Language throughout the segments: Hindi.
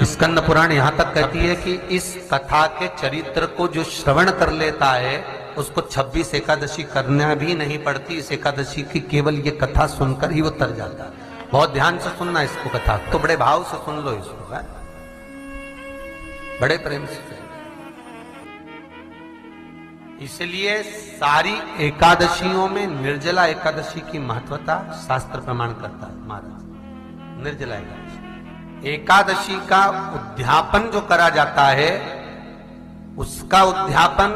स्कंद पुराण यहां तक कहती है कि इस कथा के चरित्र को जो श्रवण कर लेता है उसको 26 एकादशी करना भी नहीं पड़ती। इस एकादशी की केवल ये कथा सुनकर ही वो तर जाता है। बहुत ध्यान से सुनना इसको, कथा तो बड़े भाव से सुन लो इसको, है? बड़े प्रेम से। इसलिए सारी एकादशियों में निर्जला एकादशी की महत्वता शास्त्र प्रमाण करता है महाराज। निर्जला एकादशी का उद्यापन जो करा जाता है, उसका उद्यापन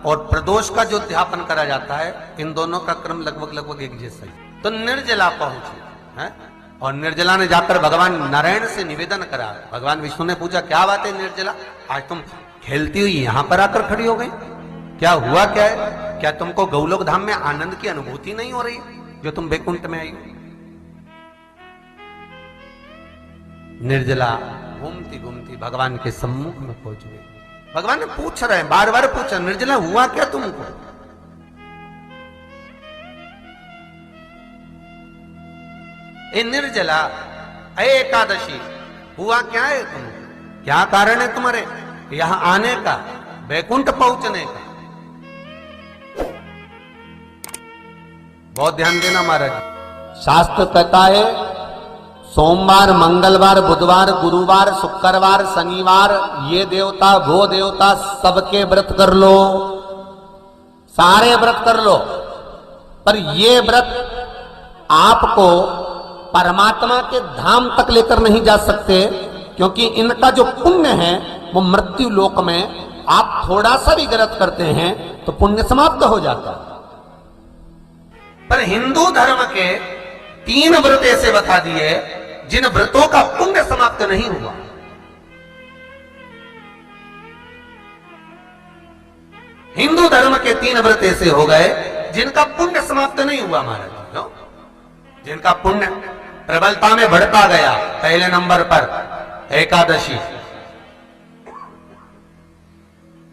और प्रदोष का जो उद्यापन करा जाता है, इन दोनों का क्रम लगभग एक जैसा ही। तो निर्जला पहुंचे है, और निर्जला ने जाकर भगवान नारायण से निवेदन करा। भगवान विष्णु ने पूछा, क्या बात है निर्जला, आज तुम खेलती हुई यहां पर आकर खड़ी हो गई, क्या हुआ, क्या है? क्या तुमको गौलोक धाम में आनंद की अनुभूति नहीं हो रही जो तुम बैकुंठ में आई हो? निर्जला घूमती घूमती भगवान के सम्मुख में पहुंच गई। भगवान ने पूछ रहे हैं, बार बार पूछा, निर्जला हुआ क्या तुमको? ए निर्जला, ए एकादशी, हुआ क्या है तुमको? क्या कारण है तुम्हारे यहां आने का, बैकुंठ पहुंचने का? बहुत ध्यान देना महाराज। शास्त्र कहता है सोमवार, मंगलवार, बुधवार, गुरुवार, शुक्रवार, शनिवार, ये देवता वो देवता सबके व्रत कर लो, सारे व्रत कर लो, पर ये व्रत आपको परमात्मा के धाम तक लेकर नहीं जा सकते, क्योंकि इनका जो पुण्य है वो मृत्यु लोक में आप थोड़ा सा भी गलत करते हैं तो पुण्य समाप्त हो जाता है। पर हिंदू धर्म के 3 व्रत ऐसे बता दिए जिन व्रतों का पुण्य समाप्त नहीं हुआ। हिंदू धर्म के 3 व्रत ऐसे हो गए जिनका पुण्य समाप्त नहीं हुआ महाराज, जिनका पुण्य प्रबलता में बढ़ता गया। पहले नंबर पर एकादशी,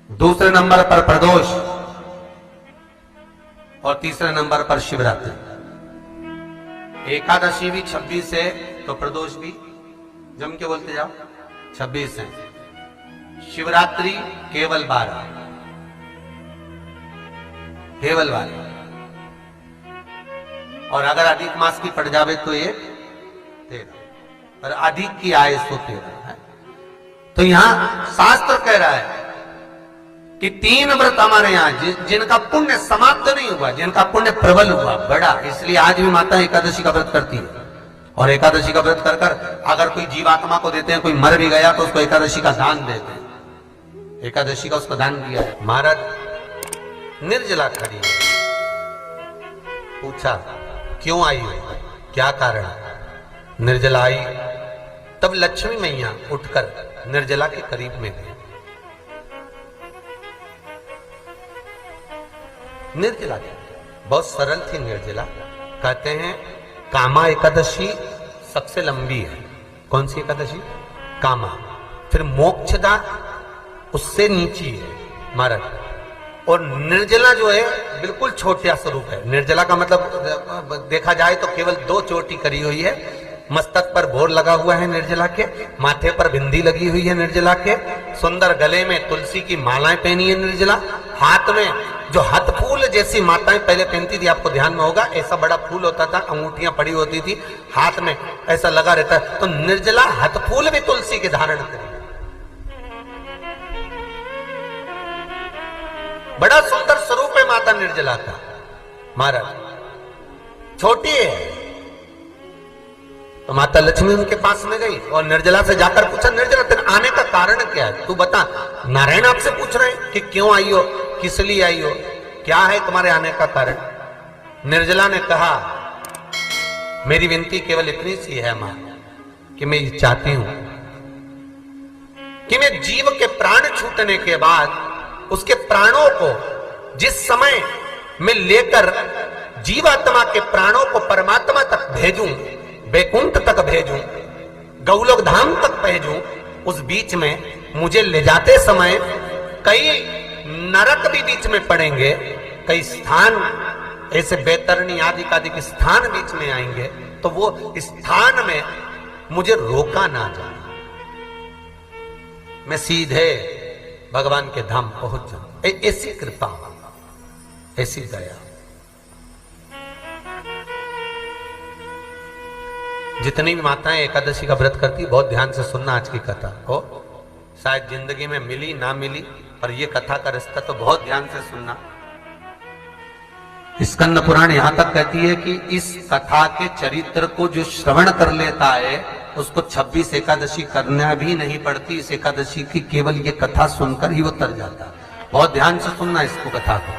दूसरे नंबर पर प्रदोष, और तीसरे नंबर पर शिवरात्रि। एकादशी भी 26 है तो प्रदोष भी जम के बोलते जाओ 26 है। शिवरात्रि केवल 12, केवल 12, और अगर अधिक मास की पड़ जावे तो ये 13, पर अधिक की आय तो 13 है। तो यहां शास्त्र कह रहा है कि 3 व्रत हमारे यहां जिनका पुण्य समाप्त नहीं हुआ, जिनका पुण्य प्रबल हुआ, बड़ा। इसलिए आज भी माता एकादशी का व्रत करती है, और एकादशी का व्रत कर कर अगर कोई जीवात्मा को देते हैं, कोई मर भी गया तो उसको एकादशी का दान देते हैं। एकादशी का उसको दान दिया है। महाराज निर्जला खड़ी है, पूछा क्यों आई हो, क्या कारण? निर्जला आई, तब लक्ष्मी मैया उठकर निर्जला के करीब में गई। निर्जला बहुत सरल थी निर्जला। कहते हैं कामा एकादशी सबसे लंबी है। कौन सी एकादशी? कामा। फिर मोक्षदा उससे नीची है महाराज, और निर्जला जो है बिल्कुल छोटा स्वरूप है। निर्जला का मतलब देखा जाए तो केवल 2 चोटी करी हुई है। मस्तक पर भोर लगा हुआ है निर्जला के, माथे पर बिंदी लगी हुई है निर्जला के, सुंदर गले में तुलसी की मालाएं पहनी है निर्जला, हाथ में जो हाथ फूल जैसी माताएं पहले पहनती थी, आपको ध्यान में होगा, ऐसा बड़ा फूल होता था, अंगूठियां पड़ी होती थी, हाथ में ऐसा लगा रहता है। तो निर्जला हाथ फूल भी तुलसी के धारण करी, बड़ा सुंदर स्वरूप है माता निर्जला का महाराज। छोटी है तो माता लक्ष्मी उनके पास में गई और निर्जला से जाकर पूछा, निर्जला तेरे आने का कारण क्या है, तू बता। नारायण आपसे पूछ रहे हैं कि क्यों आई हो, किस लिए आई हो, क्या है तुम्हारे आने का कारण? निर्जला ने कहा, मेरी विनती केवल इतनी सी है मां, कि मैं ये चाहती हूं कि मैं जीव के प्राण छूटने के बाद उसके प्राणों को जिस समय मैं लेकर जीवात्मा के प्राणों को परमात्मा तक भेजूं, बैकुंठ तक भेजूं, गौलोक धाम तक भेजूं, उस बीच में मुझे ले जाते समय कई नरक भी बीच में पड़ेंगे, कई स्थान ऐसे बैतरणी आदि के स्थान बीच में आएंगे, तो वो स्थान में मुझे रोका ना जाए। मैं सीधे भगवान के धाम पहुंच जाऊं। ऐसी कृपा, ऐसी दया। जितनी भी माताएं एकादशी का व्रत करती, बहुत ध्यान से सुनना आज की कथा को। शायद जिंदगी में मिली ना मिली, पर यह कथा का रिश्ता तो बहुत ध्यान से सुनना। स्कंद पुराण यहां तक कहती है कि इस कथा के चरित्र को जो श्रवण कर लेता है उसको 26 एकादशी करना भी नहीं पड़ती। इस एकादशी की केवल ये कथा सुनकर ही वो तर जाता है। बहुत ध्यान से सुनना इसको, कथा को।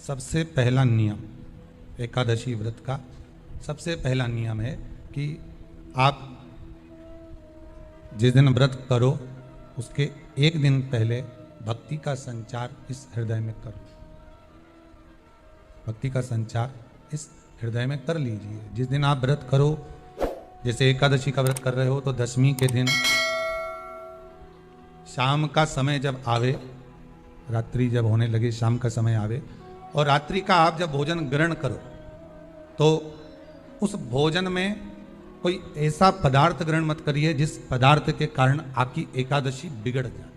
सबसे पहला नियम एकादशी व्रत का, सबसे पहला नियम है कि आप जिस दिन व्रत करो उसके एक दिन पहले भक्ति का संचार इस हृदय में करो। भक्ति का संचार इस हृदय में कर लीजिए। जिस दिन आप व्रत करो, जैसे एकादशी का व्रत कर रहे हो तो दशमी के दिन शाम का समय जब आवे, रात्रि जब होने लगे, शाम का समय आवे और रात्रि का आप जब भोजन ग्रहण करो तो उस भोजन में कोई ऐसा पदार्थ ग्रहण मत करिए जिस पदार्थ के कारण आपकी एकादशी बिगड़ जाए।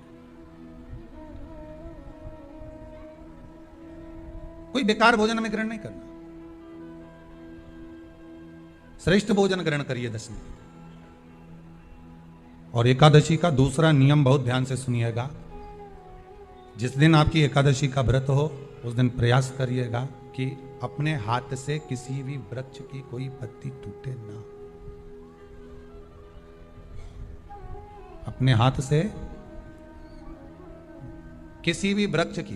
कोई बेकार भोजन में ग्रहण नहीं करना, श्रेष्ठ भोजन ग्रहण करिए दशमी। और एकादशी का दूसरा नियम बहुत ध्यान से सुनिएगा। जिस दिन आपकी एकादशी का व्रत हो उस दिन प्रयास करिएगा कि अपने हाथ से किसी भी वृक्ष की कोई पत्ती टूटे ना। अपने हाथ से किसी भी वृक्ष की,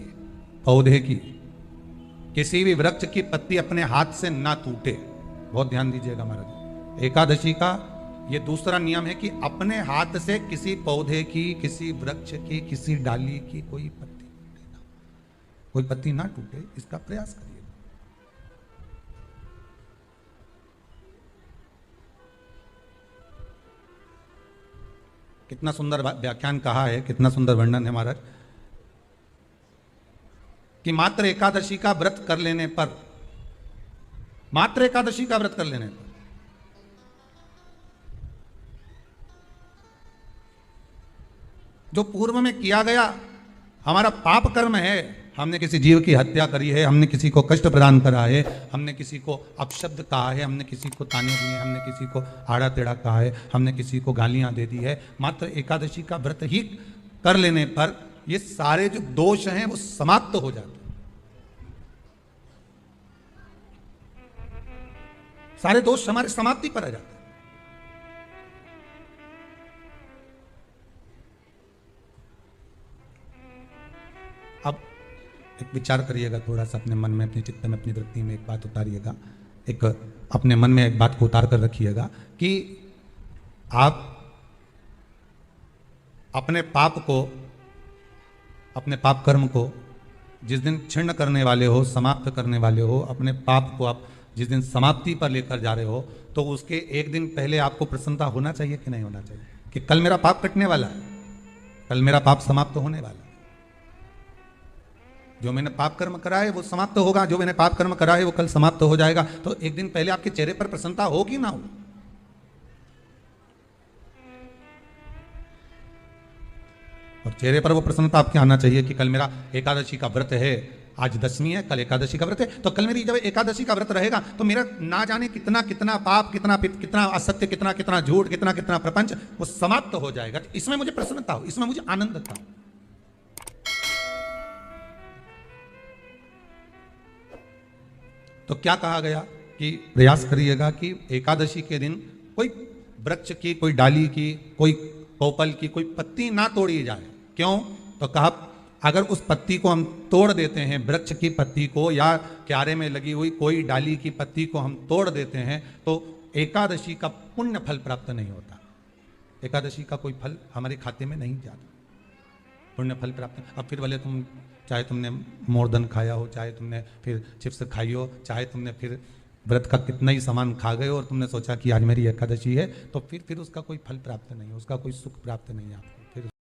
पौधे की, किसी भी वृक्ष की पत्ती अपने हाथ से ना टूटे। बहुत ध्यान दीजिएगा महाराज। एकादशी का ये दूसरा नियम है कि अपने हाथ से किसी पौधे की, किसी वृक्ष की, किसी डाली की कोई पत्ती टूटे ना, कोई पत्ती ना टूटे, इसका प्रयास करिए। कितना सुंदर व्याख्यान कहा है, कितना सुंदर वर्णन है महाराज कि मात्र एकादशी का व्रत कर लेने पर, मात्र एकादशी का व्रत कर लेने पर जो पूर्व में किया गया हमारा पाप कर्म है, हमने किसी जीव की हत्या करी है, हमने किसी को कष्ट प्रदान करा है, हमने किसी को अपशब्द कहा है, हमने किसी को ताने दिए, हमने किसी को आड़ा टेढ़ा कहा है, हमने किसी को गालियां दे दी है, मात्र एकादशी का व्रत ही कर लेने पर ये सारे जो दोष हैं वो समाप्त हो जाते हैं। सारे दोष हमारे समाप्ति पर आ जाते हैं। अब एक विचार करिएगा थोड़ा सा अपने मन में, अपने चित्त में, अपनी वृत्ति में एक बात उतारिएगा। एक अपने मन में एक बात को उतार कर रखिएगा कि आप अपने पाप को, अपने पाप कर्म को जिस दिन क्षीण करने वाले हो, समाप्त करने वाले हो, अपने पाप को आप जिस दिन समाप्ति पर लेकर जा रहे हो तो उसके एक दिन पहले आपको प्रसन्नता होना चाहिए कि नहीं होना चाहिए कि कल मेरा पाप कटने वाला है, कल मेरा पाप समाप्त होने वाला है। जो मैंने पाप कर्म करा है वो समाप्त होगा, जो मैंने पाप कर्म करा है वो कल समाप्त हो जाएगा। तो एक दिन पहले आपके चेहरे पर प्रसन्नता हो कि ना हो? और चेहरे पर वो प्रसन्नता आपके आना चाहिए कि कल मेरा एकादशी का व्रत है, आज दशमी है, कल एकादशी का व्रत है, तो कल मेरी जब एकादशी का व्रत रहेगा तो मेरा ना जाने कितना कितना पाप, कितना कितना असत्य, कितना कितना झूठ, कितना कितना प्रपंच वो समाप्त हो जाएगा। इसमें मुझे प्रसन्नता हो, इसमें मुझे आनंद था। तो क्या कहा गया कि प्रयास करिएगा कि एकादशी के दिन कोई वृक्ष की, कोई डाली की, कोई पोपल की कोई पत्ती ना तोड़ी जाए। क्यों? तो कहा अगर उस पत्ती को हम तोड़ देते हैं, वृक्ष की पत्ती को या क्यारे में लगी हुई कोई डाली की पत्ती को हम तोड़ देते हैं तो एकादशी का पुण्य फल प्राप्त नहीं होता। एकादशी का कोई फल हमारे खाते में नहीं जाता, पुण्य फल प्राप्त। अब फिर भले तुम, चाहे तुमने मोरधन खाया हो, चाहे तुमने फिर चिप्स खाई हो, चाहे तुमने फिर व्रत का कितना ही सामान खा गए और तुमने सोचा कि आज मेरी एकादशी है, तो फिर उसका कोई फल प्राप्त नहीं है, उसका कोई सुख प्राप्त नहीं है आपको।